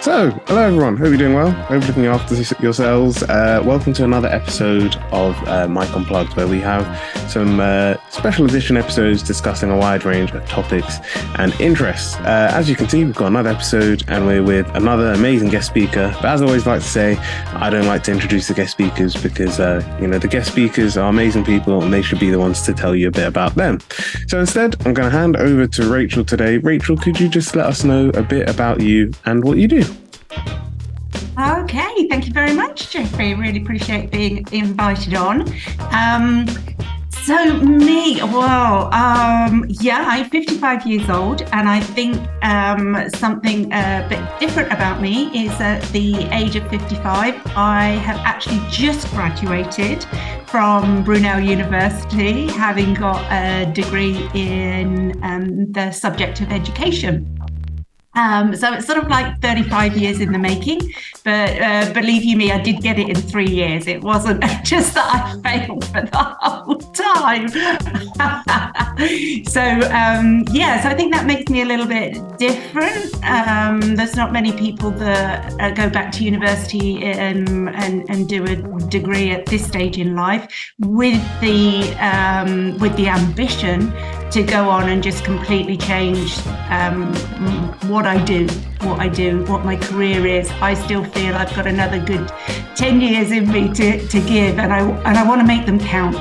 So, hello everyone. Hope you're doing well. Hope you're looking after yourselves. Welcome to another episode of Mike Unplugged, where we have some special edition episodes discussing a wide range of topics and interests. As you can see, we've got another episode and we're with another amazing guest speaker. But as I always like to say, I don't like to introduce the guest speakers because, the guest speakers are amazing people and they should be the ones to tell you a bit about them. So instead, I'm going to hand over to Rachel today. Rachel, could you just let us know a bit about you and what you do? Okay, thank you very much, Jeffrey. Really appreciate being invited on. I'm 55 years old, and I think something a bit different about me is at the age of 55, I have actually just graduated from Brunel University, having got a degree in the subject of education. So it's sort of like 35 years in the making, but believe you me, I did get it in 3 years. It wasn't just that I failed for the whole time. So I think that makes me a little bit different. There's not many people that go back to university and do a degree at this stage in life with the ambition to go on and just completely change what I do, what my career is. I still feel I've got another good 10 years in me to give, and I want to make them count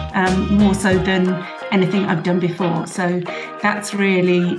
more so than anything I've done before. So that's really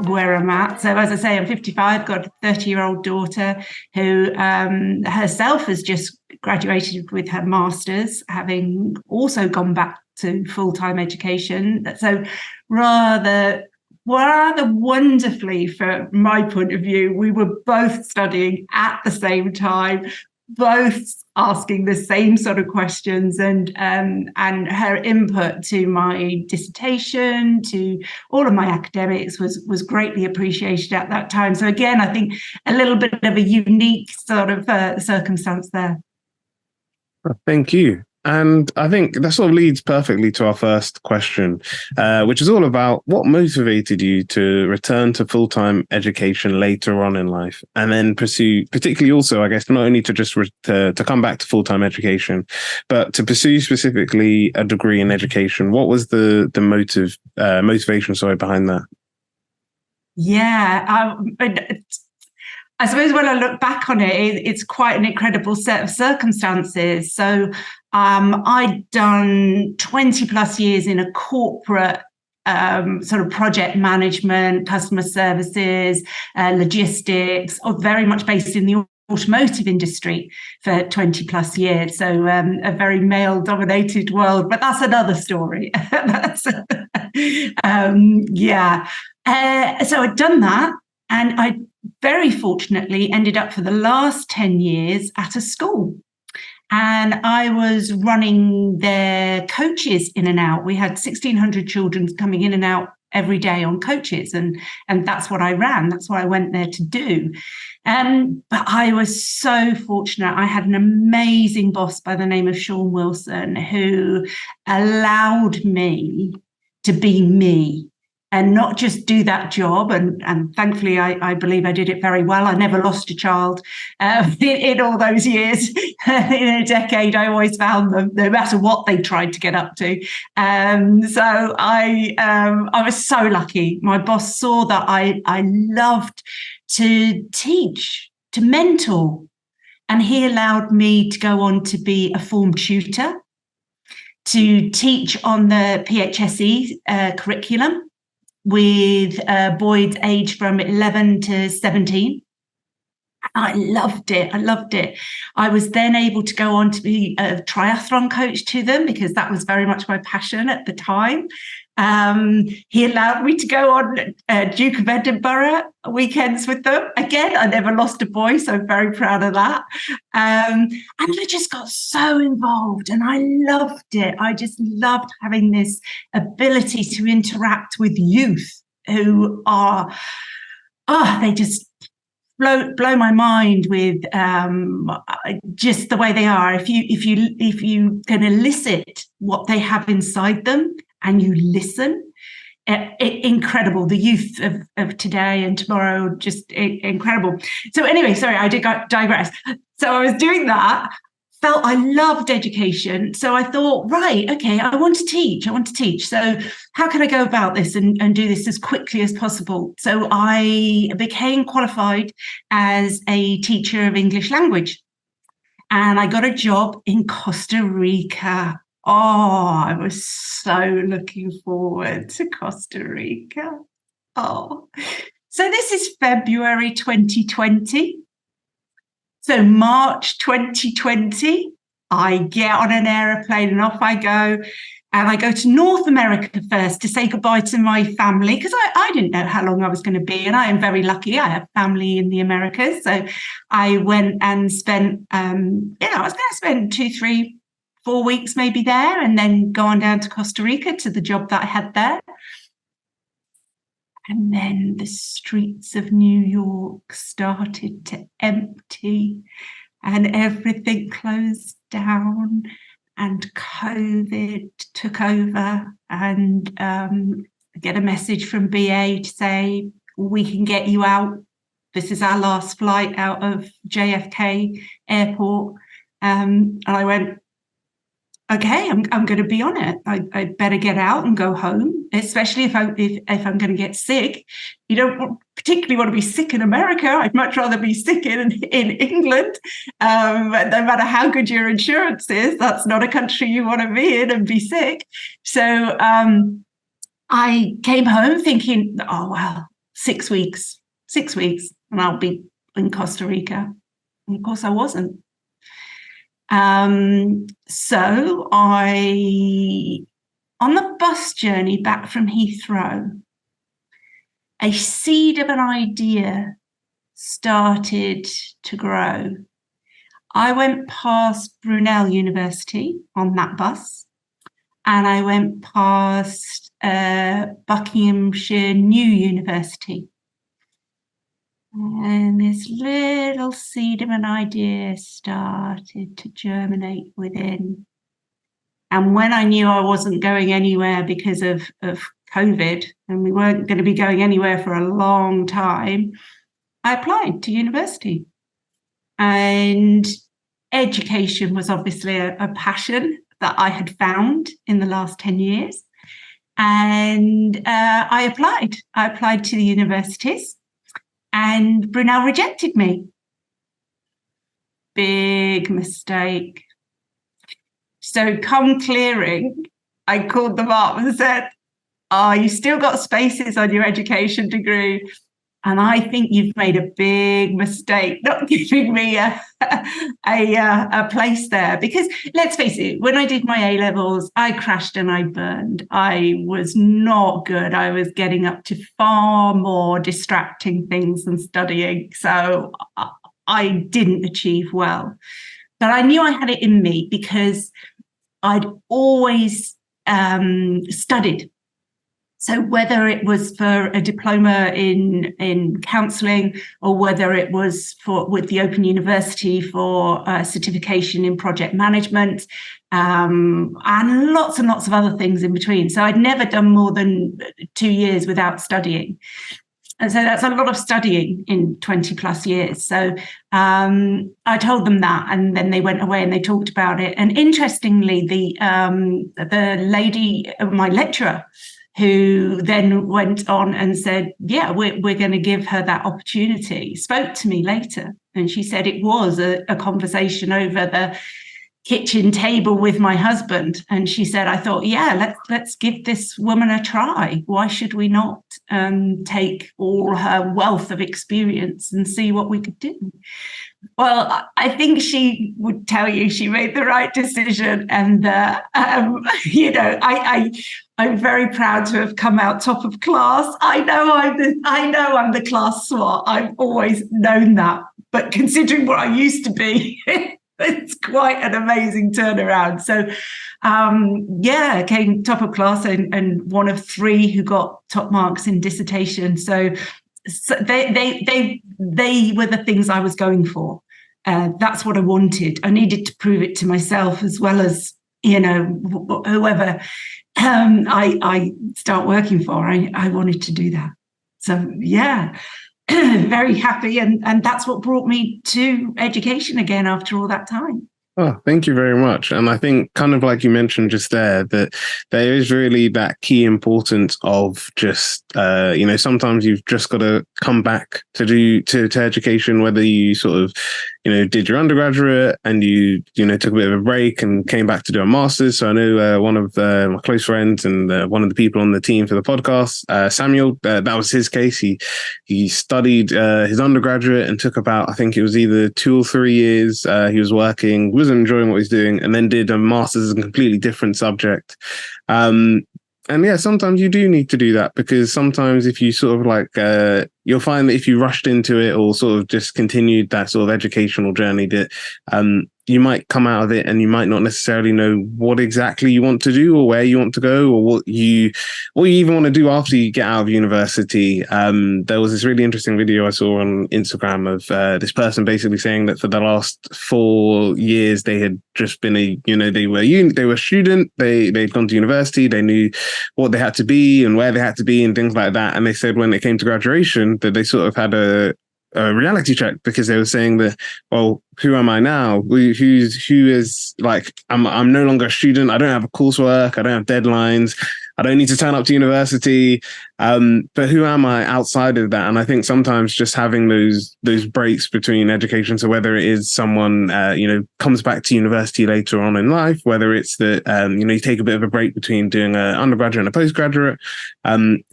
where I'm at. So as I say, I'm 55, got a 30-year-old daughter who herself has just graduated with her master's, having also gone back to full-time education. So rather wonderfully, from my point of view, we were both studying at the same time, both asking the same sort of questions, and her input to my dissertation, to all of my academics was greatly appreciated at that time. So again, I think a little bit of a unique sort of circumstance there. Thank you. And I think that sort of leads perfectly to our first question, which is all about what motivated you to return to full-time education later on in life, and then pursue, particularly also, I guess, not only to just to come back to full-time education, but to pursue specifically a degree in education. What was the motivation behind that? Yeah, I suppose when I look back on it, it's quite an incredible set of circumstances. So I'd done 20 plus years in a corporate sort of project management, customer services, logistics, or very much based in the automotive industry for 20 plus years. So a very male dominated world, but that's another story. So I'd done that, and I very fortunately ended up for the last 10 years at a school. And I was running their coaches in and out. We had 1,600 children coming in and out every day on coaches. And that's what I ran. That's what I went there to do. But I was so fortunate. I had an amazing boss by the name of Sean Wilson, who allowed me to be me and not just do that job. And thankfully, I believe I did it very well. I never lost a child in all those years. In a decade, I always found them, no matter what they tried to get up to. So I was so lucky. My boss saw that I loved to teach, to mentor. And he allowed me to go on to be a form tutor, to teach on the PHSE curriculum, with boys aged from 11 to 17. I loved it. I was then able to go on to be a triathlon coach to them, because that was very much my passion at the time. He allowed me to go on Duke of Edinburgh weekends with them. Again, I never lost a boy, so I'm very proud of that. And I just got so involved, and I loved it. I just loved having this ability to interact with youth who are, they just blow my mind with just the way they are. If you can elicit what they have inside them and you listen, incredible. The youth of today and tomorrow, just incredible. So anyway, sorry, I did digress. So I was doing that, felt I loved education. So I thought, right, okay, I want to teach. So how can I go about this and do this as quickly as possible? So I became qualified as a teacher of English language. And I got a job in Costa Rica. Oh, I was so looking forward to Costa Rica. Oh, so this is February 2020. So March 2020, I get on an aeroplane and off I go. And I go to North America first to say goodbye to my family, because I didn't know how long I was going to be. And I am very lucky. I have family in the Americas. So I went and spent, I was going to spend 2, 3, 4 weeks maybe there, and then go on down to Costa Rica to the job that I had there. And then the streets of New York started to empty and everything closed down and COVID took over, and I get a message from BA to say, we can get you out. This is our last flight out of JFK airport. And I went, okay, I'm going to be on it. I better get out and go home, especially if I'm going to get sick. You don't particularly want to be sick in America. I'd much rather be sick in England. No matter how good your insurance is, that's not a country you want to be in and be sick. So I came home thinking, oh, well, 6 weeks, and I'll be in Costa Rica. And of course I wasn't. So on the bus journey back from Heathrow, a seed of an idea started to grow. I went past Brunel University on that bus, and I went past Buckinghamshire New University. And this little seed of an idea started to germinate within. And when I knew I wasn't going anywhere because of COVID, and we weren't going to be going anywhere for a long time, I applied to university. And education was obviously a passion that I had found in the last 10 years. And I applied to the universities. And Brunel rejected me. Big mistake. So come clearing, I called them up and said, oh, you still got spaces on your education degree. And I think you've made a big mistake not giving me a place there. Because let's face it, when I did my A-levels, I crashed and I burned. I was not good. I was getting up to far more distracting things than studying. So I didn't achieve well. But I knew I had it in me because I'd always studied. So whether it was for a diploma in counselling, or whether it was with the Open University for certification in project management, and lots of other things in between. So I'd never done more than 2 years without studying. And so that's a lot of studying in 20 plus years. So I told them that, and then they went away and they talked about it. And interestingly, the lady, my lecturer, who then went on and said, yeah, we're going to give her that opportunity, spoke to me later. And she said it was a conversation over the kitchen table with my husband. And she said, I thought, yeah, let's give this woman a try. Why should we not take all her wealth of experience and see what we could do? Well, I think she would tell you she made the right decision. And, I'm very proud to have come out top of class. I know I'm the class swot. I've always known that. But considering what I used to be, it's quite an amazing turnaround. So, I came top of class and one of 3 who got top marks in dissertation. So they were the things I was going for. That's what I wanted. I needed to prove it to myself as well as whoever I start working for, I wanted to do that. So yeah, very happy. And that's what brought me to education again after all that time. Oh, thank you very much. And I think, kind of like you mentioned just there, that there is really that key importance of just, sometimes you've just got to come back to education, whether you sort of, did your undergraduate and you took a bit of a break and came back to do a master's. So I know one of my close friends and one of the people on the team for the podcast, Samuel, that was his case. He studied his undergraduate and took about, I think it was either 2 or 3 years. He was working, wasn't enjoying what he's doing, and then did a master's in a completely different subject. And yeah, sometimes you do need to do that, because sometimes if you sort of you'll find that if you rushed into it or sort of just continued that sort of educational journey, that you might come out of it and you might not necessarily know what exactly you want to do or where you want to go or what you even want to do after you get out of university. There was this really interesting video I saw on Instagram of this person basically saying that for the last 4 years they had just been they were a student, they'd gone to university, they knew what they had to be and where they had to be and things like that. And they said when it came to graduation that they sort of had a reality check, because they were saying that, well, who am I now? Who is like, I'm no longer a student. I don't have a coursework. I don't have deadlines. I don't need to turn up to university. But who am I outside of that? And I think sometimes just having those breaks between education, so whether it is someone, comes back to university later on in life, whether it's that, you take a bit of a break between doing an undergraduate and a postgraduate,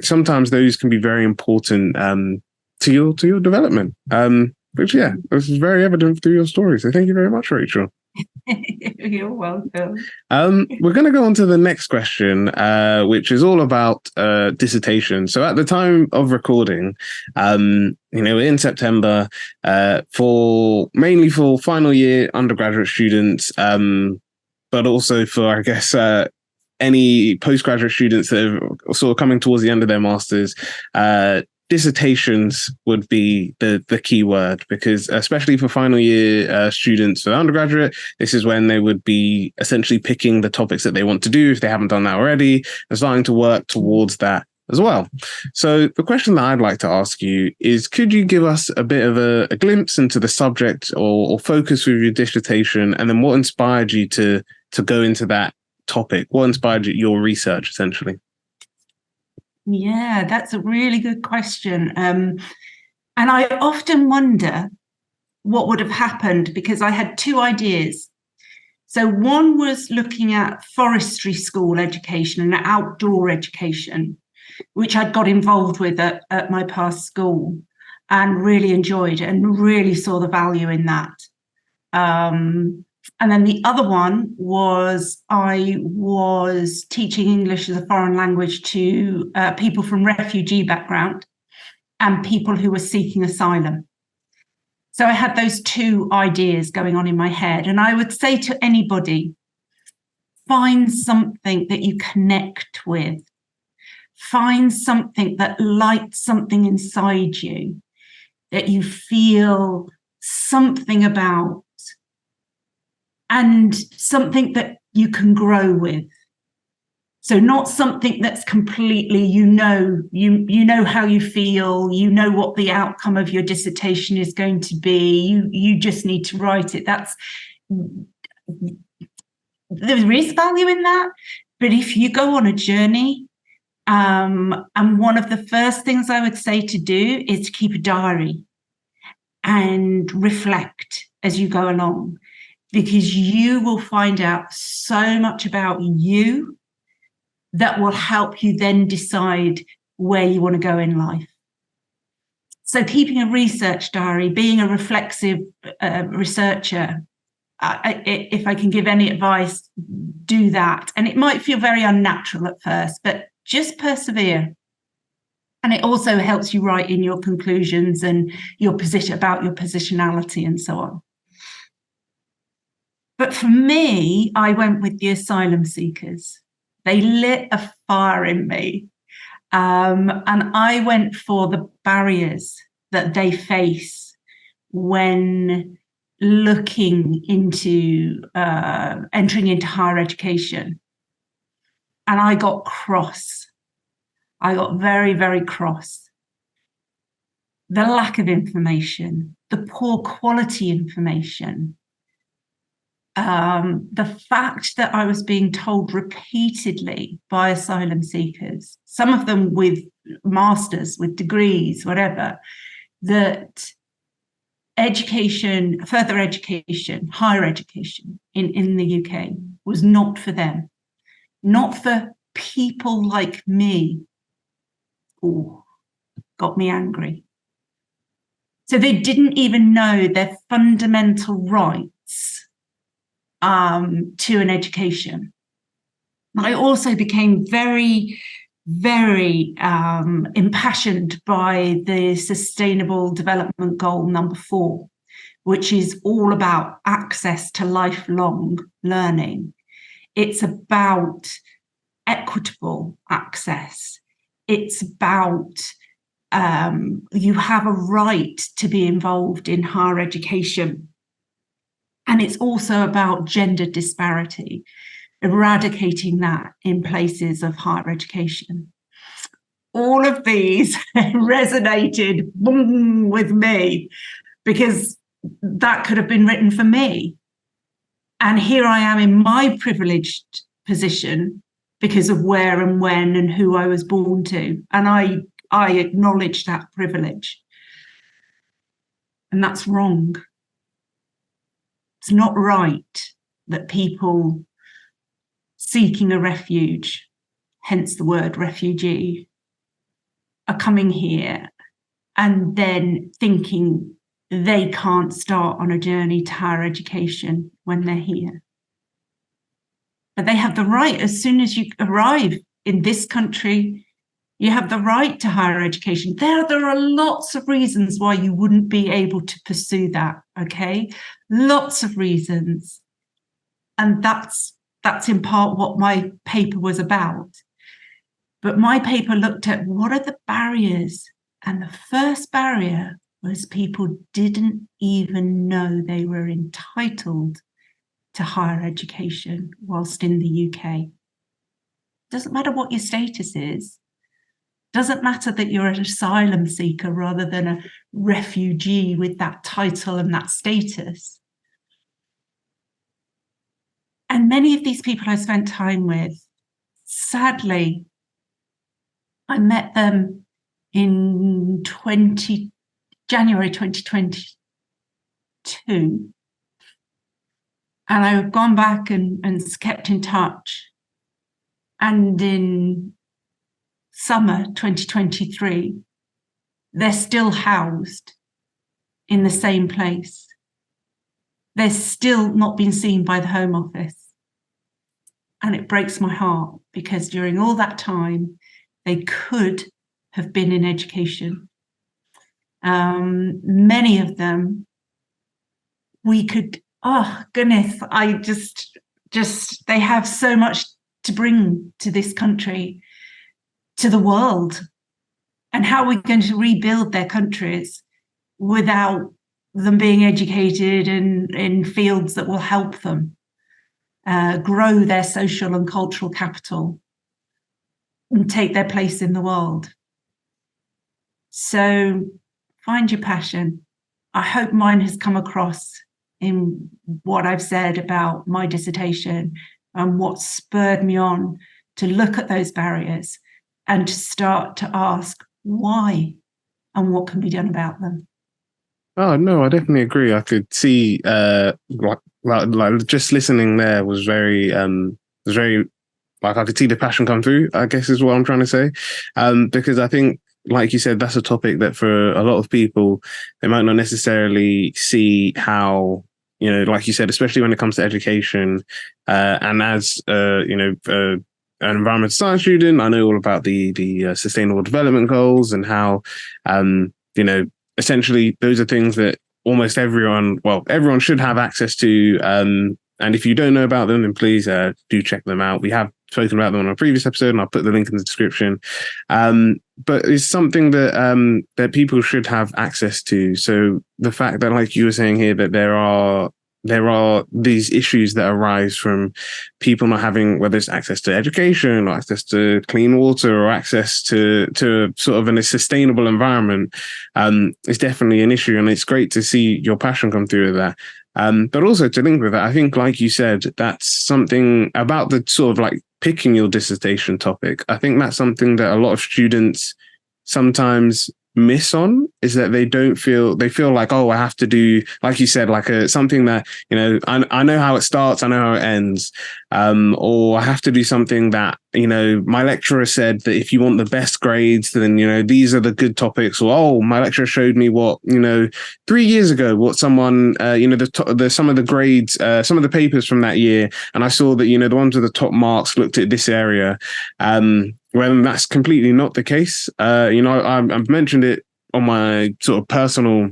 sometimes those can be very important, to your development, which this is very evident through your story. So thank you very much, Rachel. You're welcome. We're going to go on to the next question, which is all about dissertation. So at the time of recording, in September, mainly for final year undergraduate students, but also for, I guess, any postgraduate students that are sort of coming towards the end of their masters, dissertations would be the key word, because especially for final year students for undergraduate, this is when they would be essentially picking the topics that they want to do if they haven't done that already, and starting to work towards that as well. So the question that I'd like to ask you is, could you give us a bit of a glimpse into the subject or focus with your dissertation, and then what inspired you to go into that topic? What inspired your research, essentially? Yeah, that's a really good question. And I often wonder what would have happened, because I had 2 ideas. So one was looking at forestry school education and outdoor education, which I'd got involved with at my past school and really enjoyed and really saw the value in that. And then the other one was I was teaching English as a foreign language to people from refugee background and people who were seeking asylum. So I had those 2 ideas going on in my head. And I would say to anybody, find something that you connect with. Find something that lights something inside you, that you feel something about, and something that you can grow with. So not something that's completely, you know how you feel, you know what the outcome of your dissertation is going to be, you just need to write it. There is value in that. But if you go on a journey, and one of the first things I would say to do is to keep a diary and reflect as you go along, because you will find out so much about you that will help you then decide where you want to go in life. So keeping a research diary, being a reflexive researcher, if I can give any advice, do that. And it might feel very unnatural at first, but just persevere. And it also helps you write in your conclusions and your position about your positionality and so on. But for me, I went with the asylum-seekers. They lit a fire in me. And I went for the barriers that they face when looking into entering into higher education. And I got cross. I got very, very cross. The lack of information, the poor quality information, the fact that I was being told repeatedly by asylum seekers, some of them with masters, with degrees, whatever, that education, further education, higher education in the UK was not for them, not for people like me. Oh, got me angry. So they didn't even know their fundamental rights to an education. I also became very, very impassioned by the Sustainable Development Goal number 4, which is all about access to lifelong learning. It's about equitable access. It's about you have a right to be involved in higher education. And it's also about gender disparity, eradicating that in places of higher education. All of these resonated with me because that could have been written for me. And here I am in my privileged position because of where and when and who I was born to. And I acknowledge that privilege. And that's wrong. It's not right that people seeking a refuge, hence the word refugee, are coming here and then thinking they can't start on a journey to higher education when they're here. But they have the right, as soon as you arrive in this country, you have the right to higher education. There are lots of reasons why you wouldn't be able to pursue that, okay? Lots of reasons. And that's in part what my paper was about. But my paper looked at what are the barriers? And the first barrier was people didn't even know they were entitled to higher education whilst in the UK. Doesn't matter what your status is. Doesn't matter that you're an asylum seeker rather than a refugee with that title and that status. And many of these people I spent time with, sadly, I met them in January 2022. And I've gone back and kept in touch. And in summer 2023, they're still housed in the same place. They're still not been seen by the Home Office. And it breaks my heart because during all that time, they could have been in education. Many of them, we could, oh goodness, they have so much to bring to this country, to the world. And how are we going to rebuild their countries without them being educated in fields that will help them grow their social and cultural capital and take their place in the world? So find your passion. I hope mine has come across in what I've said about my dissertation and what spurred me on to look at those barriers and to start to ask why and what can be done about them. Oh no, I definitely agree. I could see like just listening there was very like I could see the passion come through, I guess is what I'm trying to say. Because I think, like you said, that's a topic that for a lot of people, they might not necessarily see how, you know, like you said, especially when it comes to education. And as, an environmental science student, I know all about the Sustainable Development Goals and how, essentially those are things that almost everyone should have access to. And if you don't know about them, then please do check them out. We have spoken about them on a previous episode, and I'll put the link in the description. but it's something that that people should have access to. So the fact that, like you were saying here, that there are these issues that arise from people not having, whether it's access to education or access to clean water or access to sort of a sustainable environment, is definitely an issue. And it's great to see your passion come through with that. But also to link with that, I think, like you said, that's something about the sort of like picking your dissertation topic. I think that's something that a lot of students sometimes miss on, is that they feel like, oh, I have to do, like you said, like something that, you know, I know how it starts, I know how it ends, or I have to do something that, you know, my lecturer said that if you want the best grades, then, you know, these are the good topics, or, oh, my lecturer showed me what, you know, 3 years ago, what someone, you know, some of the grades, some of the papers from that year, and I saw that, you know, the ones with the top marks looked at this area. When that's completely not the case. You know, I've mentioned it on my sort of personal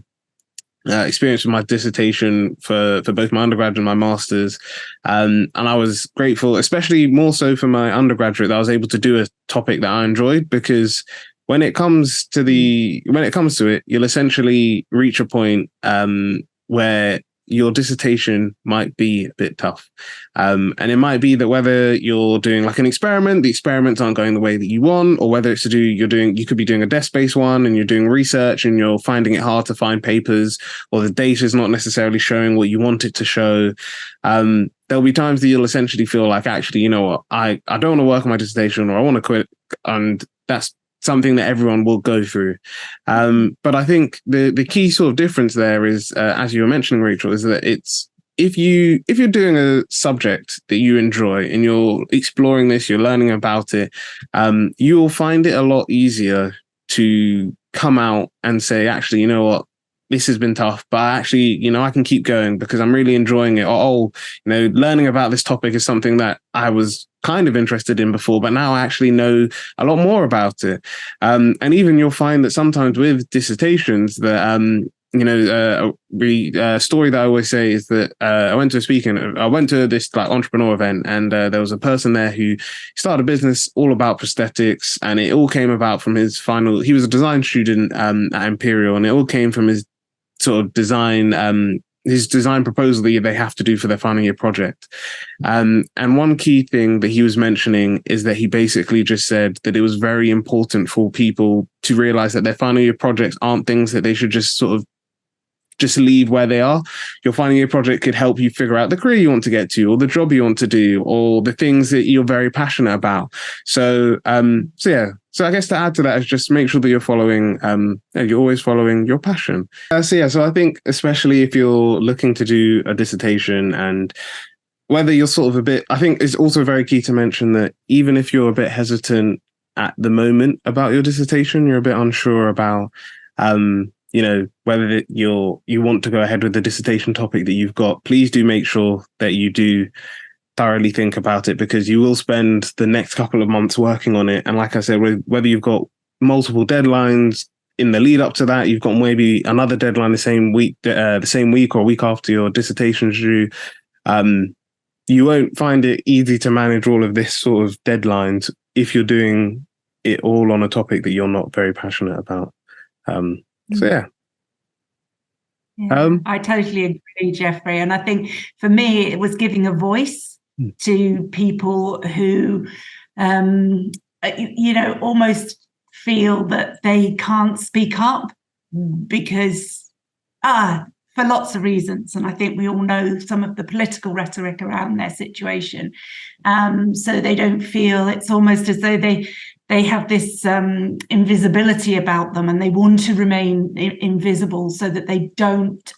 experience with my dissertation for both my undergrad and my master's. And I was grateful, especially more so for my undergraduate, that I was able to do a topic that I enjoyed, because when it comes to it, you'll essentially reach a point where your dissertation might be a bit tough. And it might be that whether you're doing like an experiment, the experiments aren't going the way that you want, or whether it's you could be doing a desk-based one and you're doing research and you're finding it hard to find papers, or the data is not necessarily showing what you want it to show. There'll be times that you'll essentially feel like, actually, you know what, I don't want to work on my dissertation, or I want to quit. And that's something that everyone will go through. But I think the key sort of difference there is, as you were mentioning, Rachel, is that it's, if you're doing a subject that you enjoy and you're exploring this, you're learning about it, you will find it a lot easier to come out and say, actually, you know what, this has been tough, but actually, you know, I can keep going because I'm really enjoying it. Or, oh, you know, learning about this topic is something that I was kind of interested in before, but now I actually know a lot more about it. And even you'll find that sometimes with dissertations that, you know, the story that I always say is that I went to this like entrepreneur event, and there was a person there who started a business all about prosthetics, and it all came about from he was a design student at Imperial, and it all came from his sort of his design proposal that they have to do for their final year project. And one key thing that he was mentioning is that he basically just said that it was very important for people to realize that their final year projects aren't things that they should just sort of just leave where they are. Your final year project could help you figure out the career you want to get to, or the job you want to do, or the things that you're very passionate about. So yeah. So I guess to add to that is just make sure that you're always following your passion. So I think, especially if you're looking to do a dissertation, and whether you're sort of I think it's also very key to mention that even if you're a bit hesitant at the moment about your dissertation, you're a bit unsure about, you know, whether you want to go ahead with the dissertation topic that you've got, please do make sure that you do thoroughly think about it, because you will spend the next couple of months working on it. And like I said, whether you've got multiple deadlines in the lead up to that, you've got maybe another deadline the same week or a week after your dissertation's due, you won't find it easy to manage all of this sort of deadlines if you're doing it all on a topic that you're not very passionate about. So yeah. Yeah, I totally agree, Jeffrey. And I think for me, it was giving a voice to people who, you know, almost feel that they can't speak up because, for lots of reasons. And I think we all know some of the political rhetoric around their situation. So they don't feel, it's almost as though they have this invisibility about them, and they want to remain invisible so that they don't.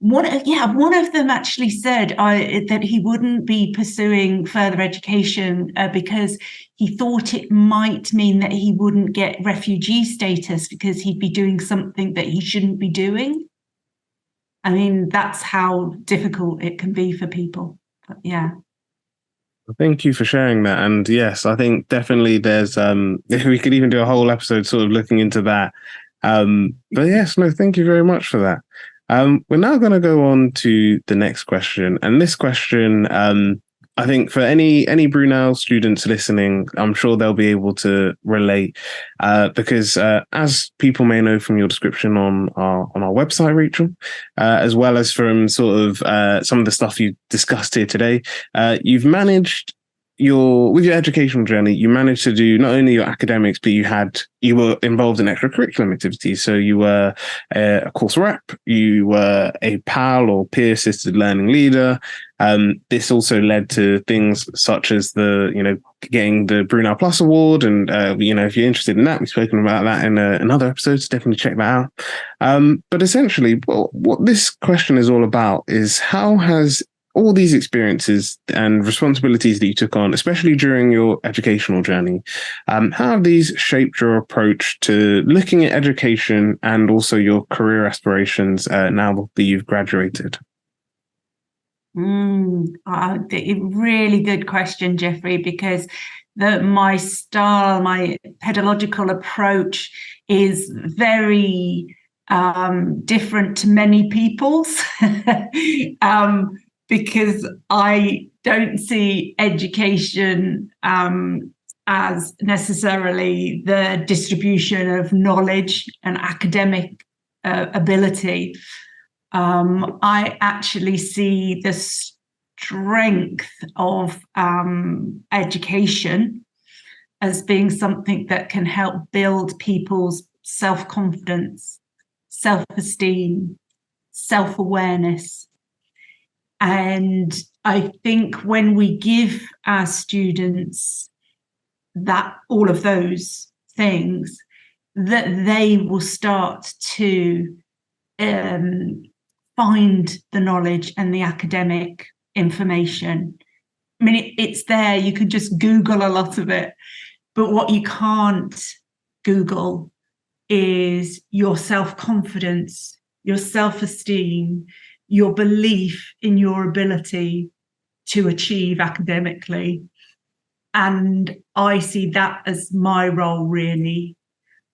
One of them actually said that he wouldn't be pursuing further education because he thought it might mean that he wouldn't get refugee status because he'd be doing something that he shouldn't be doing. I mean, that's how difficult it can be for people. But yeah. Thank you for sharing that. And yes, I think definitely there's we could even do a whole episode sort of looking into that. But yes, no, thank you very much for that. We're now going to go on to the next question. And this question I think for any Brunel students listening, I'm sure they'll be able to relate, because as people may know from your description on our website, Rachel, as well as from sort of some of the stuff you discussed here today, you've managed with your educational journey, you managed to do not only your academics, but you were involved in extracurricular activities. So you were a course rep, you were a PAL or peer assisted learning leader. This also led to things such as getting the Brunel Plus Award. And, if you're interested in that, we've spoken about that in another episode, so definitely check that out. But essentially, what this question is all about is how has all these experiences and responsibilities that you took on, especially during your educational journey, how have these shaped your approach to looking at education and also your career aspirations now that you've graduated? Really good question, Jeffrey, because my style, my pedagogical approach is very different to many people's. Because I don't see education as necessarily the distribution of knowledge and academic ability. I actually see the strength of education as being something that can help build people's self-confidence, self-esteem, self-awareness. And I think when we give our students all of those things, that they will start to find the knowledge and the academic information. I mean, it's there. You can just Google a lot of it. But what you can't Google is your self-confidence, your self-esteem, your belief in your ability to achieve academically. And I see that as my role, really.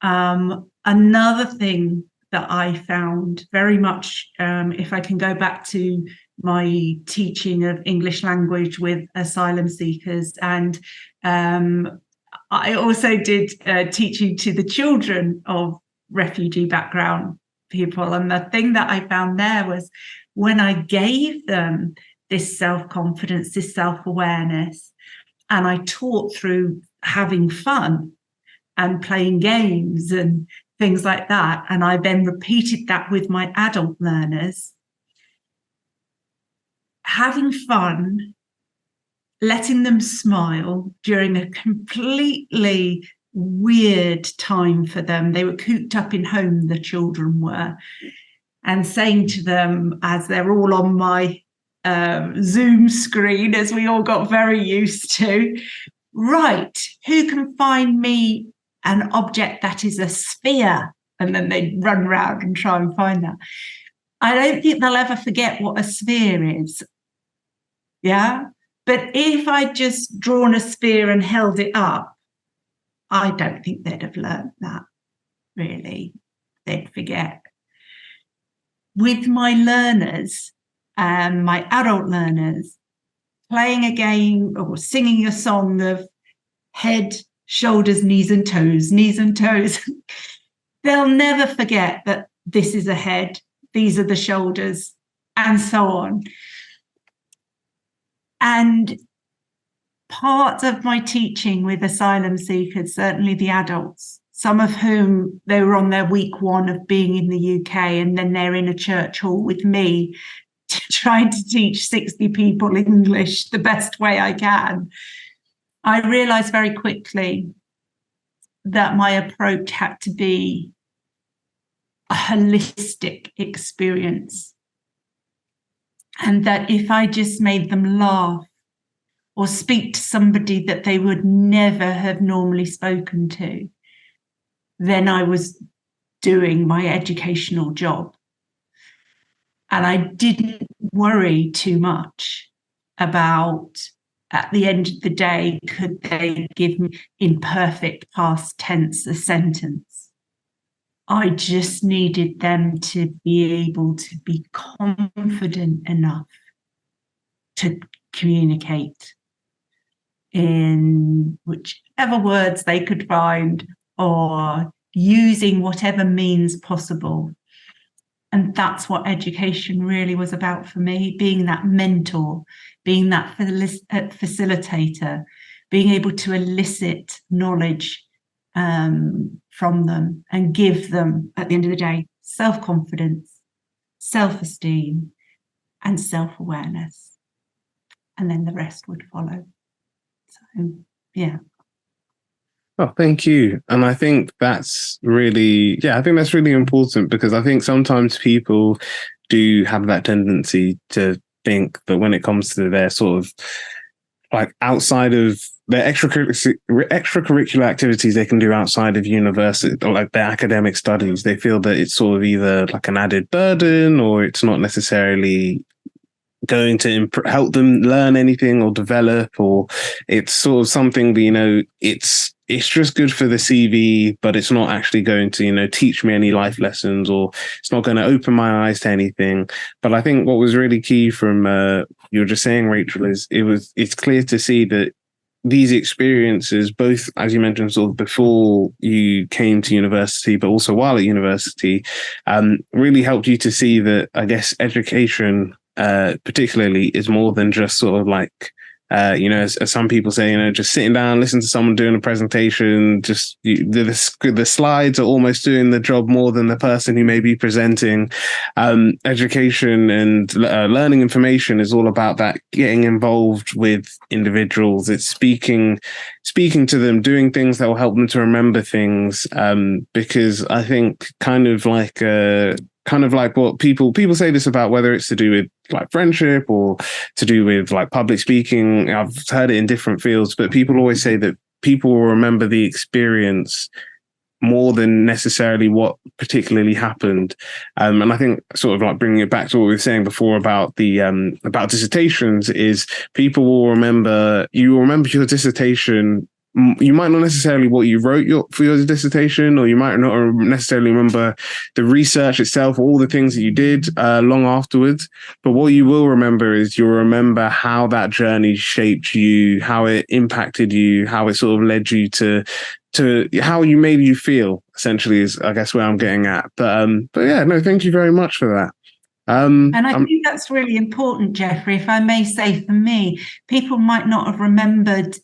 Another thing that I found very much, if I can go back to my teaching of English language with asylum seekers, and I also did teaching to the children of refugee background people. And the thing that I found there was when I gave them this self-confidence, this self-awareness, and I taught through having fun and playing games and things like that, and I then repeated that with my adult learners, having fun, letting them smile during a completely weird time for them. They were cooped up in home, the children were, and saying to them as they're all on my Zoom screen, as we all got very used to, right, who can find me an object that is a sphere? And then they'd run around and try and find that. I don't think they'll ever forget what a sphere is. Yeah. But if I'd just drawn a sphere and held it up, I don't think they'd have learned that, really. They'd forget. With my learners, my adult learners, playing a game or singing a song of head, shoulders, knees and toes, they'll never forget that this is a head, these are the shoulders, and so on. And part of my teaching with asylum seekers, certainly the adults, some of whom they were on their week one of being in the UK, and then they're in a church hall with me trying to teach 60 people English the best way I can. I realized very quickly that my approach had to be a holistic experience. And that if I just made them laugh or speak to somebody that they would never have normally spoken to, then I was doing my educational job. And I didn't worry too much about, at the end of the day, could they give me in perfect past tense a sentence? I just needed them to be able to be confident enough to communicate in whichever words they could find, or using whatever means possible. And that's what education really was about for me, being that mentor, being that facilitator, being able to elicit knowledge from them and give them, at the end of the day, self-confidence, self-esteem, and self-awareness. And then the rest would follow. So, yeah. Oh, thank you. And I think that's really important, because I think sometimes people do have that tendency to think that when it comes to their sort of like outside of their extracurricular activities they can do outside of university, or like their academic studies, they feel that it's sort of either like an added burden, or it's not necessarily going to help them learn anything or develop, or it's sort of something that, it's just good for the CV, but it's not actually going to, teach me any life lessons, or it's not going to open my eyes to anything. But I think what was really key from you were just saying, Rachel, is it's clear to see that these experiences, both, as you mentioned, sort of before you came to university, but also while at university, really helped you to see that, I guess, education particularly is more than just sort of like, as some people say, just sitting down, listen to someone doing a presentation, just the slides are almost doing the job more than the person who may be presenting. Education and learning information is all about that, getting involved with individuals. It's speaking to them, doing things that will help them to remember things. Because I think kind of like what people say this about, whether it's to do with like friendship or to do with like public speaking. I've heard it in different fields, but people always say that people will remember the experience more than necessarily what particularly happened. And I think sort of like bringing it back to what we were saying before about the about dissertations, is people will remember your dissertation. You might not necessarily what you wrote for your dissertation, or you might not necessarily remember the research itself, or all the things that you did long afterwards. But what you will remember is you'll remember how that journey shaped you, how it impacted you, how it sort of led you to how you made you feel, essentially, is I guess where I'm getting at. But yeah, no, thank you very much for that. And I think that's really important, Jeffrey. If I may say, for me, people might not have remembered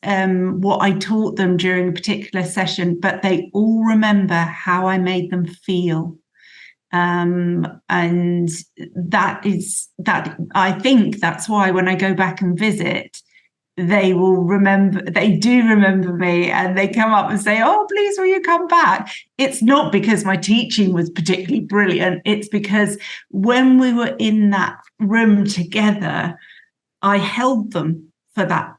what I taught them during a particular session, but they all remember how I made them feel. And that I think that's why when I go back and visit, they do remember me, and they come up and say, "Oh, please, will you come back?" It's not because my teaching was particularly brilliant. It's because when we were in that room together, I held them for that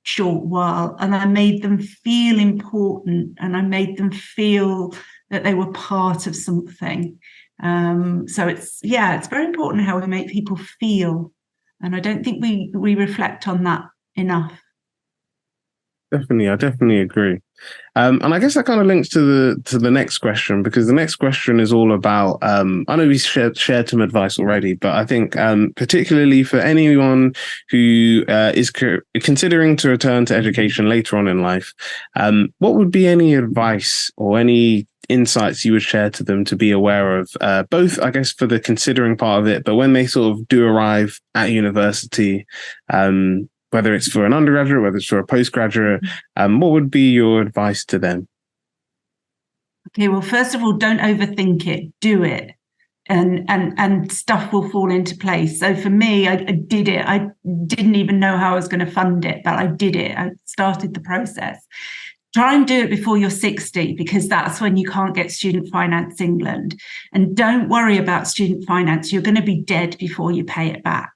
short while, and I made them feel important, and I made them feel that they were part of something. So it's very important how we make people feel. And I don't think we reflect on that enough. Definitely, I definitely agree. And I guess that kind of links to the next question, because the next question is all about, I know we shared some advice already, but I think particularly for anyone who is considering to return to education later on in life, what would be any advice or any insights you would share to them to be aware of, both, I guess, for the considering part of it, but when they sort of do arrive at university, whether it's for an undergraduate, whether it's for a postgraduate, what would be your advice to them? Okay, well, first of all, don't overthink it. Do it, and stuff will fall into place. So for me, I did it. I didn't even know how I was going to fund it, but I did it. I started the process. Try and do it before you're 60, because that's when you can't get Student Finance England. And don't worry about student finance. You're going to be dead before you pay it back.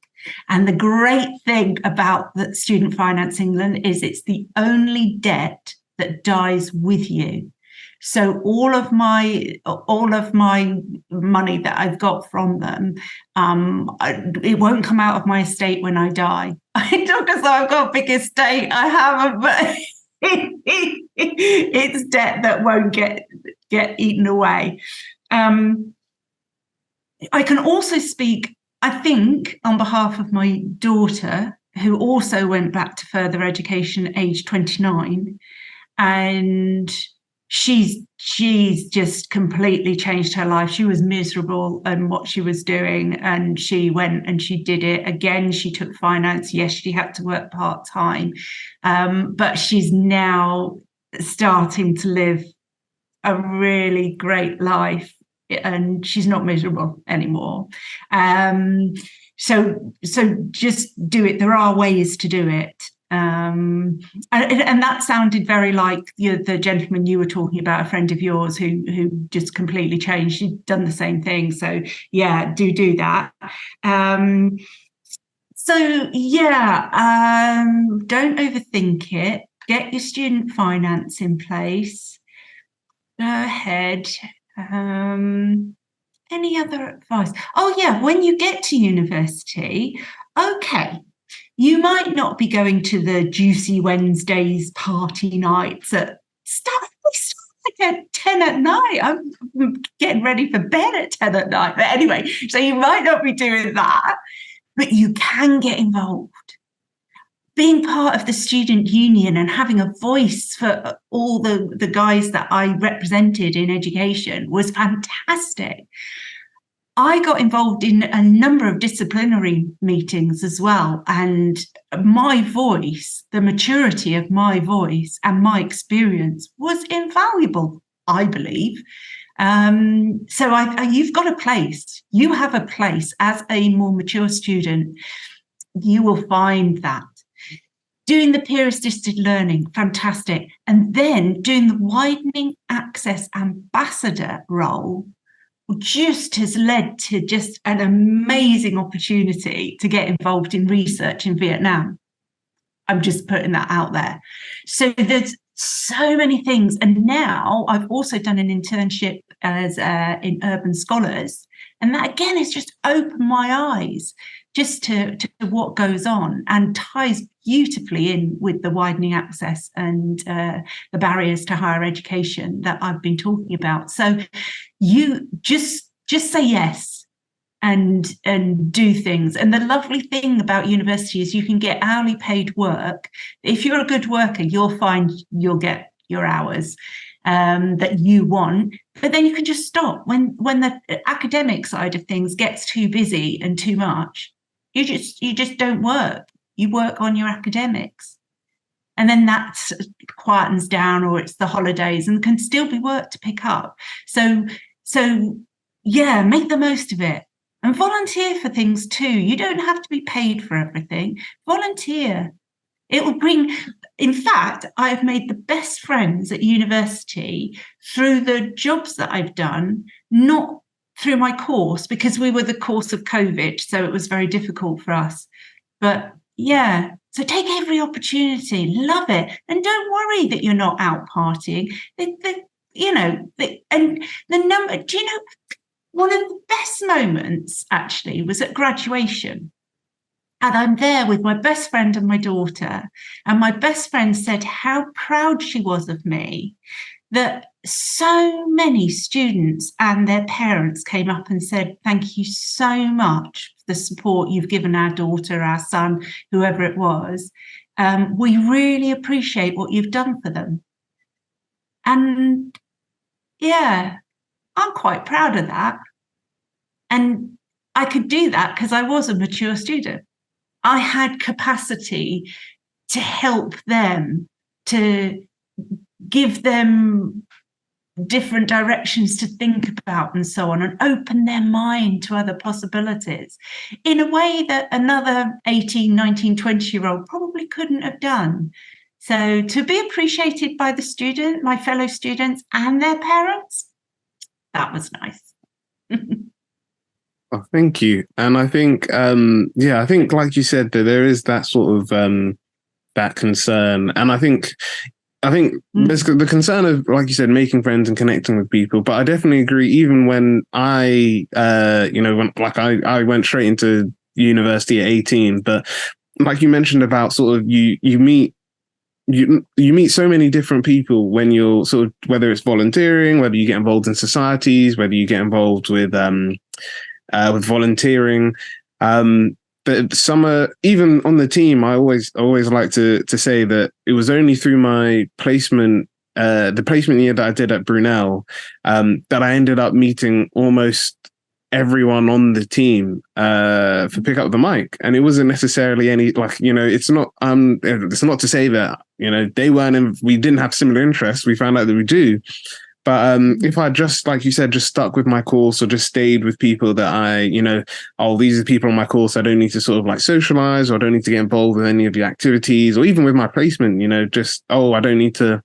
And the great thing about the Student Finance England is it's the only debt that dies with you. So all of my money that I've got from them, it won't come out of my estate when I die. I talk as though I've got a big estate. I haven't, but it's debt that won't get eaten away. I can also speak, I think, on behalf of my daughter, who also went back to further education age 29, and she's just completely changed her life. She was miserable in what she was doing, and she went and she did it again. She took finance. Yes, she had to work part-time, but she's now starting to live a really great life, and she's not miserable anymore. So just do it. There are ways to do it. And that sounded very like the gentleman you were talking about, a friend of yours who just completely changed. She'd done the same thing. So yeah, do that. Don't overthink it. Get your student finance in place. Go ahead. Any other advice? Oh yeah, when you get to university, okay, you might not be going to the Juicy Wednesdays party nights at start at 10 at night. I'm getting ready for bed at 10 at night. But anyway, so you might not be doing that, but you can get involved. Being part of the student union and having a voice for all the guys that I represented in education was fantastic. I got involved in a number of disciplinary meetings as well, and my voice, the maturity of my voice and my experience was invaluable, I believe. So you've got a place. You have a place as a more mature student. You will find that. Doing the peer-assisted learning, fantastic. And then doing the widening access ambassador role just has led to just an amazing opportunity to get involved in research in Vietnam. I'm just putting that out there. So there's so many things. And now I've also done an internship as in Urban Scholars. And that, again, has just opened my eyes just to what goes on, and ties beautifully in with the widening access and the barriers to higher education that I've been talking about. So you just say yes and do things. And the lovely thing about university is you can get hourly paid work. If you're a good worker, you'll find you'll get your hours that you want, but then you can just stop when the academic side of things gets too busy and too much. You just don't work. You work on your academics, and then that quietens down, or it's the holidays, and can still be work to pick up. So yeah, make the most of it, and volunteer for things too. You don't have to be paid for everything. Volunteer. It will bring. In fact, I have made the best friends at university through the jobs that I've done, not through my course, because we were the course of COVID, so it was very difficult for us. But yeah, so take every opportunity, love it, and don't worry that you're not out partying. And the number. Do you know, one of the best moments actually was at graduation. And I'm there with my best friend and my daughter. And my best friend said how proud she was of me, that so many students and their parents came up and said, thank you so much for the support you've given our daughter, our son, whoever it was. We really appreciate what you've done for them. And yeah, I'm quite proud of that. And I could do that because I was a mature student. I had capacity to help them, to give them different directions to think about and so on, and open their mind to other possibilities in a way that another 18, 19, 20-year-old probably couldn't have done. So to be appreciated by the student, my fellow students and their parents, that was nice. Oh, thank you. And I think, I think, like you said, that there is that sort of that concern. And I think there's the concern of, like you said, making friends and connecting with people. But I definitely agree. Even when I went straight into university at 18, but like you mentioned about sort of you meet so many different people when you're sort of, whether it's volunteering, whether you get involved in societies, whether you get involved with volunteering. the summer, even on the team, I always like to say that it was only through my placement, the placement year that I did at Brunel, that I ended up meeting almost everyone on the team for pick up the mic. And it wasn't necessarily any, like, it's not to say that they weren't we didn't have similar interests. We found out that we do. But if I just, like you said, just stuck with my course or just stayed with people that these are the people on my course, I don't need to sort of like socialize, or I don't need to get involved with any of the activities, or even with my placement, I don't need to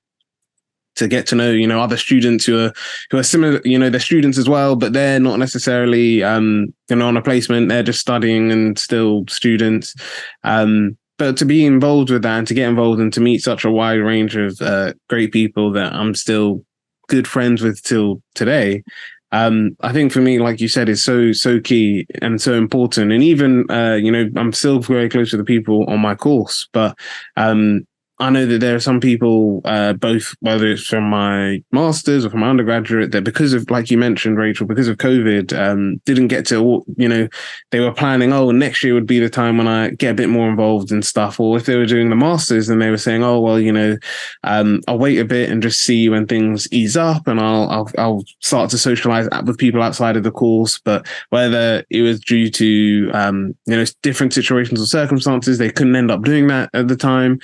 get to know, other students who are similar, they're students as well, but they're not necessarily, on a placement, they're just studying and still students. But to be involved with that and to get involved and to meet such a wide range of great people that I'm still good friends with till today, I think for me, like you said, is so key and so important. And even, I'm still very close to the people on my course, but I know that there are some people, both whether it's from my master's or from my undergraduate, that because of, like you mentioned, Rachel, because of COVID, didn't get to, they were planning, next year would be the time when I get a bit more involved in stuff. Or if they were doing the masters, then they were saying, I'll wait a bit and just see when things ease up, and I'll start to socialize with people outside of the course. But whether it was due to, different situations or circumstances, they couldn't end up doing that at the time.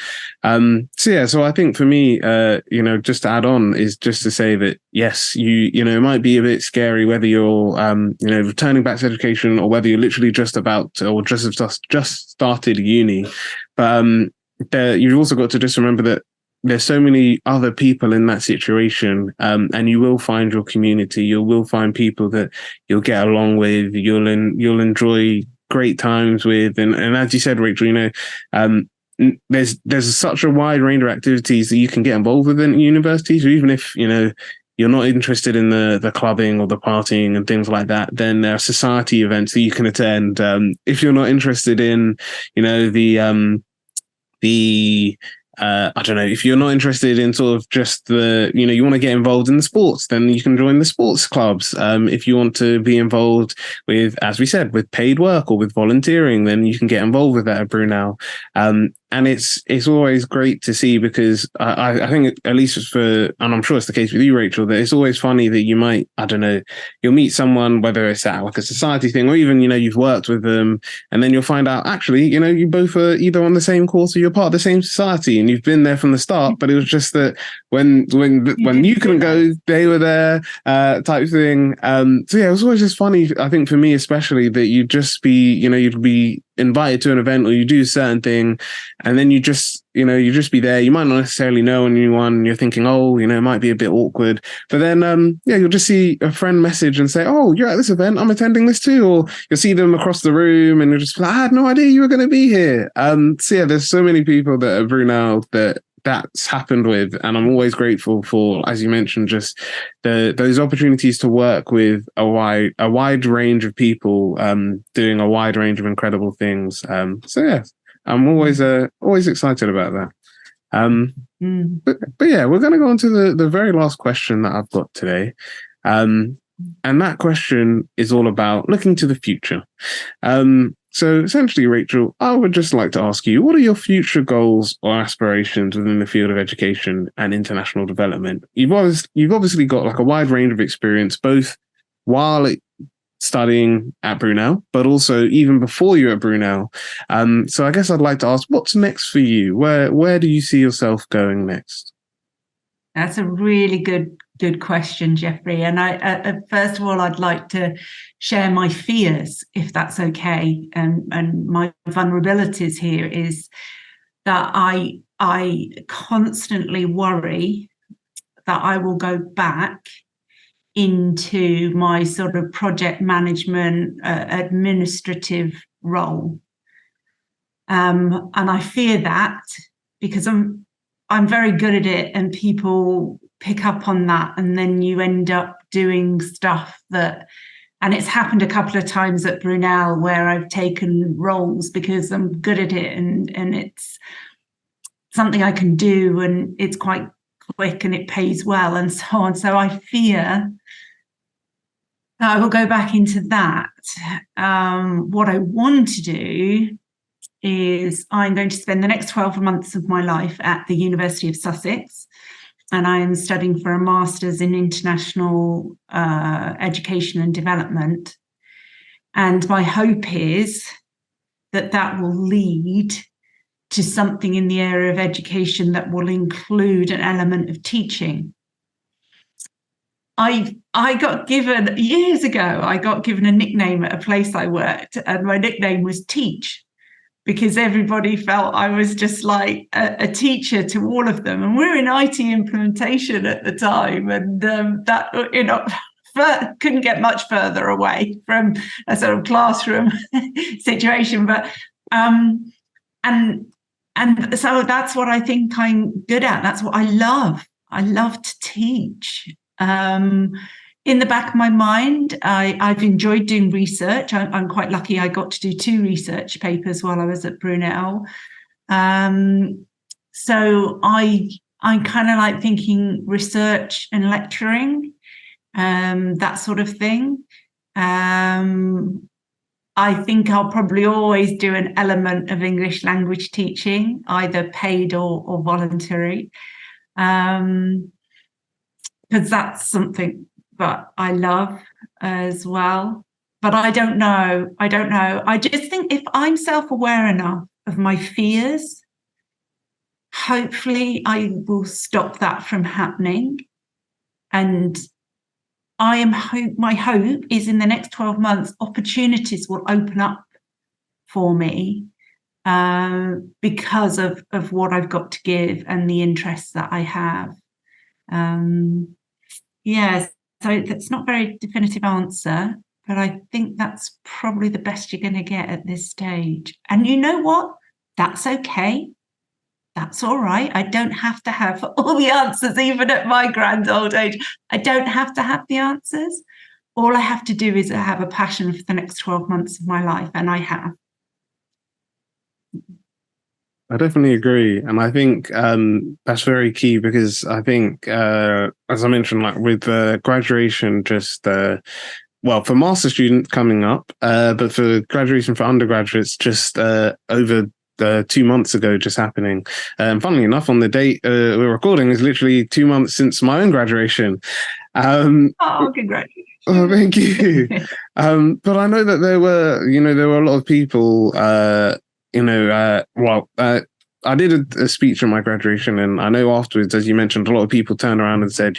So I think for me, just to add on, is just to say that, yes, it might be a bit scary whether you're, returning back to education, or whether you're literally just about to, or just started uni. But you've also got to just remember that there's so many other people in that situation, and you will find your community. You will find people that you'll get along with. You'll enjoy great times with, and as you said, Rachel, there's such a wide range of activities that you can get involved with in university. So even if you're not interested in the clubbing or the partying and things like that, then there are society events that you can attend. If you're not interested in I don't know, if you're not interested in sort of just you want to get involved in the sports, then you can join the sports clubs. If you want to be involved with, as we said, with paid work or with volunteering, then you can get involved with that at Brunel. And it's always great to see, because I think, at least and I'm sure it's the case with you, Rachel, that it's always funny that you might, I don't know, you'll meet someone, whether it's at like a society thing, or even, you've worked with them, and then you'll find out, actually, you both are either on the same course or you're part of the same society, and you've been there from the start, but it was just that when you couldn't go, they were there, type thing. It was always just funny, I think, for me especially, that you'd just be, you'd be invited to an event, or you do a certain thing, and then you just be there. You might not necessarily know anyone. You're thinking, it might be a bit awkward. But then, you'll just see a friend message and say, you're at this event, I'm attending this too. Or you'll see them across the room and you're just like, I had no idea you were going to be here. There's so many people that are Brunel that's happened with. And I'm always grateful for, as you mentioned, just those opportunities to work with a wide range of people, doing a wide range of incredible things. I'm always excited about that. But yeah, we're going to go on to the very last question that I've got today. And that question is all about looking to the future. So essentially, Rachel, I would just like to ask you, what are your future goals or aspirations within the field of education and international development? You've obviously got like a wide range of experience, both while studying at Brunel, but also even before you were at Brunel. So I guess I'd like to ask, what's next for you? Where do you see yourself going next? That's a really good question, Jeffrey. And I first of all, I'd like to share my fears, if that's okay. And my vulnerabilities here is that I constantly worry that I will go back into my sort of project management, administrative role. And I fear that, because I'm very good at it, and people pick up on that, and then you end up doing stuff and it's happened a couple of times at Brunel where I've taken roles because I'm good at it, and it's something I can do, and it's quite quick and it pays well, and so on. So I fear I will go back into that. What I want to do is I'm going to spend the next 12 months of my life at the University of Sussex, and I am studying for a master's in international education and development. And my hope is that that will lead to something in the area of education that will include an element of teaching. I got given, years ago, I got given a nickname at a place I worked, and my nickname was Teach, because everybody felt I was just like a teacher to all of them. And we're in IT implementation at the time, and that, couldn't get much further away from a sort of classroom situation. But and so that's what I think I'm good at. That's what I love. I love to teach. In the back of my mind, I've enjoyed doing research. I'm quite lucky. I got to do 2 research papers while I was at Brunel. So I'm kind of like thinking research and lecturing, that sort of thing. I think I'll probably always do an element of English language teaching, either paid or voluntary, because that's something that I love as well. But I don't know. I just think if I'm self-aware enough of my fears, hopefully I will stop that from happening. And my hope is in the next 12 months, opportunities will open up for me because of what I've got to give and the interests that I have. Yes, so that's not a very definitive answer, but I think that's probably the best you're going to get at this stage. And you know what? That's okay. That's all right. I don't have to have all the answers, even at my grand old age. I don't have to have the answers. All I have to do is have a passion for the next 12 months of my life, and I have. I definitely agree. And I think that's very key, because I think, as I mentioned, like with graduation, just, well, for master students coming up, but for graduation for undergraduates, just over 2 months ago, just happening. And funnily enough, on the date we're recording is literally 2 months since my own graduation. Oh, congratulations. Oh, thank you. But I know that there were a lot of people, I did a speech at my graduation, and I know afterwards, as you mentioned, a lot of people turned around and said,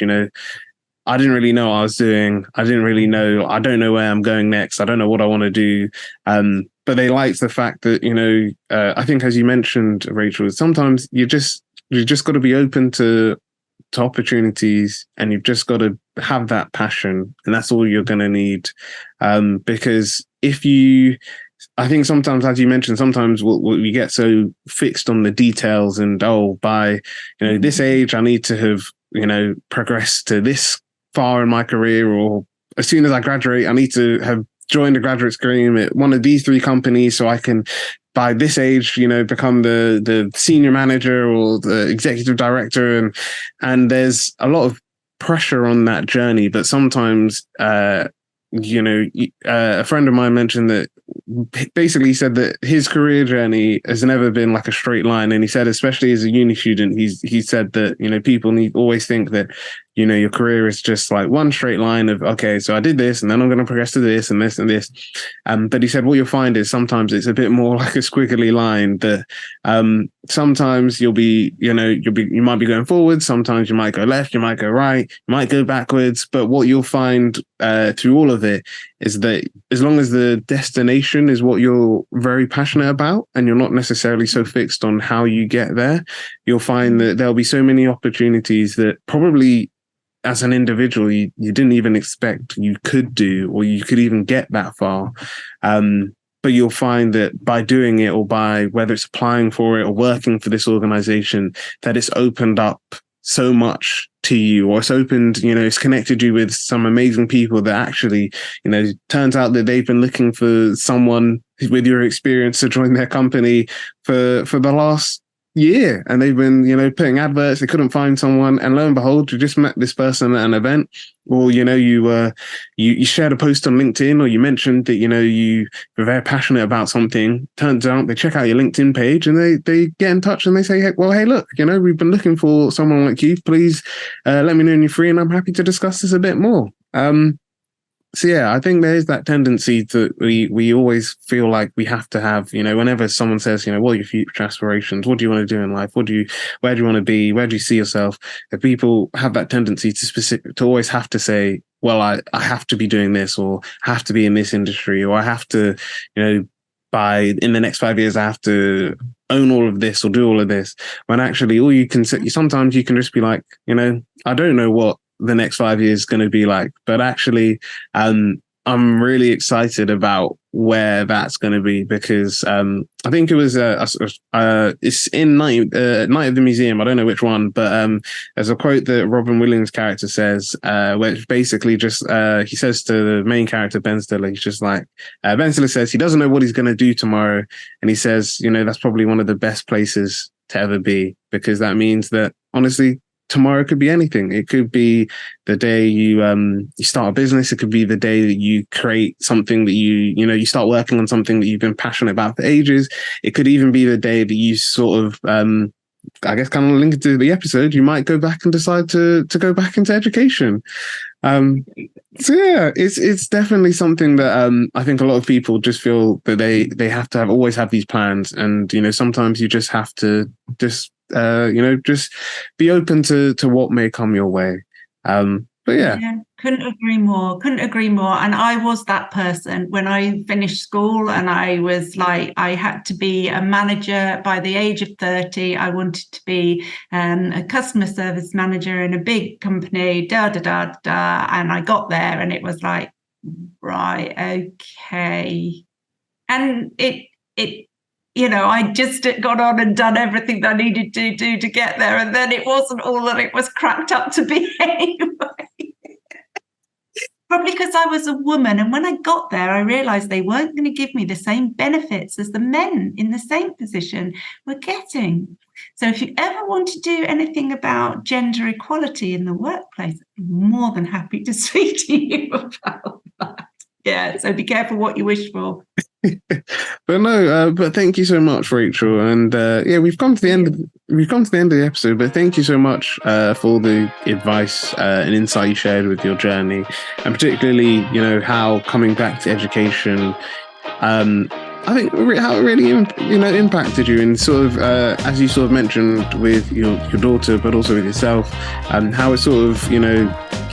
I didn't really know what I was doing. I don't know where I'm going next. I don't know what I want to do. But they liked the fact that, I think, as you mentioned, Rachel, sometimes you just got to be open to opportunities, and you've just got to have that passion, and that's all you're going to need. Because I think sometimes, as you mentioned, sometimes we get so fixed on the details, and by this age I need to have progressed to this far in my career, or as soon as I graduate I need to have joined a graduate scheme at one of these 3 companies so I can, by this age, become the senior manager or the executive director, and there's a lot of pressure on that journey. But sometimes a friend of mine mentioned that, basically said that his career journey has never been like a straight line, and he said, especially as a uni student, he said that people always think that your career is just like one straight line of, okay, so I did this and then I'm going to progress to this and this and this. But he said what you'll find is sometimes it's a bit more like a squiggly line, that sometimes you might be going forward, sometimes you might go left, you might go right, you might go backwards. But what you'll find through all of it is that as long as the destination is what you're very passionate about, and you're not necessarily so fixed on how you get there, you'll find that there'll be so many opportunities that probably as an individual you didn't even expect you could do, or you could even get that far. But you'll find that by doing it, or by whether it's applying for it or working for this organization, that it's opened up so much to you, or it's connected you with some amazing people that actually, turns out that they've been looking for someone with your experience to join their company for the last year, and they've been, putting adverts. They couldn't find someone, and lo and behold, you just met this person at an event, or you shared a post on LinkedIn, or you mentioned that you were very passionate about something. Turns out they check out your LinkedIn page and they get in touch and they say, hey, look, we've been looking for someone like you. Please let me know when you're free, and I'm happy to discuss this a bit more. So yeah, I think there is that tendency that we always feel like we have to have, whenever someone says, what are your future aspirations? What do you want to do in life? Where do you want to be? Where do you see yourself? That people have that tendency to always have to say, well, I have to be doing this, or have to be in this industry, or I have to, in the next 5 years, I have to own all of this or do all of this. When actually all you can say, sometimes you can just be like, I don't know what the next 5 years is going to be like, but actually I'm really excited about where that's going to be, because I think it was it's in Night of the Museum, I don't know which one, but there's a quote that Robin Williams' character says, which basically just he says to the main character, Ben Stiller, he's just like, Ben Stiller says he doesn't know what he's going to do tomorrow, and he says, that's probably one of the best places to ever be, because that means that honestly tomorrow could be anything. It could be the day you start a business. It could be the day that you create something that you start working on something that you've been passionate about for ages. It could even be the day that you sort of, I guess, kind of linked to the episode, you might go back and decide to go back into education. So yeah, it's definitely something that I think a lot of people just feel that they have to always have these plans, and sometimes you just have to just be open to what may come your way. But yeah, couldn't agree more. And I was that person when I finished school, and I was like, I had to be a manager by the age of 30. I wanted to be a customer service manager in a big company, and I got there and it was like, right, okay. And it I just got on and done everything that I needed to do to get there. And then it wasn't all that it was cracked up to be anyway. Probably because I was a woman. And when I got there, I realized they weren't going to give me the same benefits as the men in the same position were getting. So if you ever want to do anything about gender equality in the workplace, I'm more than happy to speak to you about that. Yeah, so be careful what you wish for. But thank you so much, Rachel. And we've come to the end of the episode. But thank you so much for the advice and insight you shared with your journey, and particularly how coming back to education, I think how it really impacted you, and sort of as you sort of mentioned with your daughter, but also with yourself, and how it sort of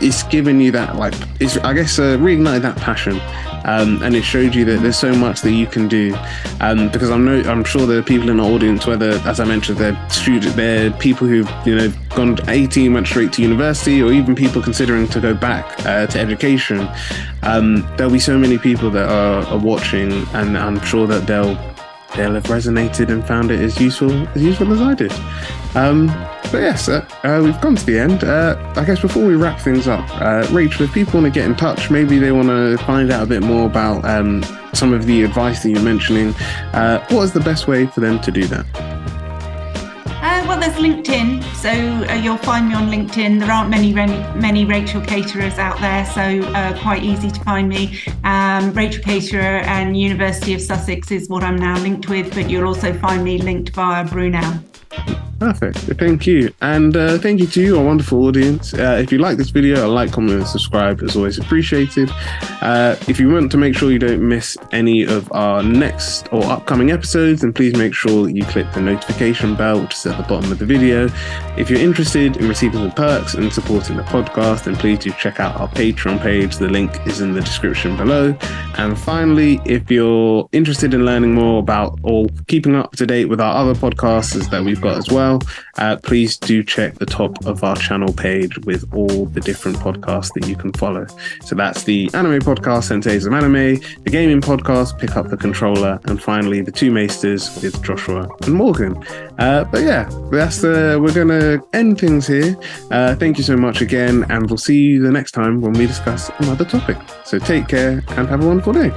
it's given you that, like, it's, I guess, reignited that passion. And it showed you that there's so much that you can do. Because I'm sure there are people in our audience, whether, as I mentioned, they're people who've gone 18, went straight to university, or even people considering to go back to education. There'll be so many people that are watching, and I'm sure that they'll have resonated and found it as useful as I did. But yes, we've come to the end. I guess before we wrap things up, Rachel, if people want to get in touch, maybe they want to find out a bit more about some of the advice that you're mentioning, what is the best way for them to do that? Well, there's LinkedIn, so you'll find me on LinkedIn. There aren't many Rachel Caterers out there, so quite easy to find me. Rachel Caterer and University of Sussex is what I'm now linked with, but you'll also find me linked via Brunel. Perfect. Thank you. And thank you to you, our wonderful audience. If you like this video, a like, comment, and subscribe is always appreciated. If you want to make sure you don't miss any of our next or upcoming episodes, then please make sure you click the notification bell, which is at the bottom of the video. If you're interested in receiving the perks and supporting the podcast, then please do check out our Patreon page. The link is in the description below. And finally, if you're interested in learning more about or keeping up to date with our other podcasts that we've got as well, please do check the top of our channel page with all the different podcasts that you can follow. So that's the anime podcast, Senseis of Anime, the gaming podcast, Pick Up the Controller, and finally the Two Maesters with Joshua and Morgan. But yeah, we're going to end things here. Thank you so much again, and we'll see you the next time when we discuss another topic. So take care and have a wonderful day.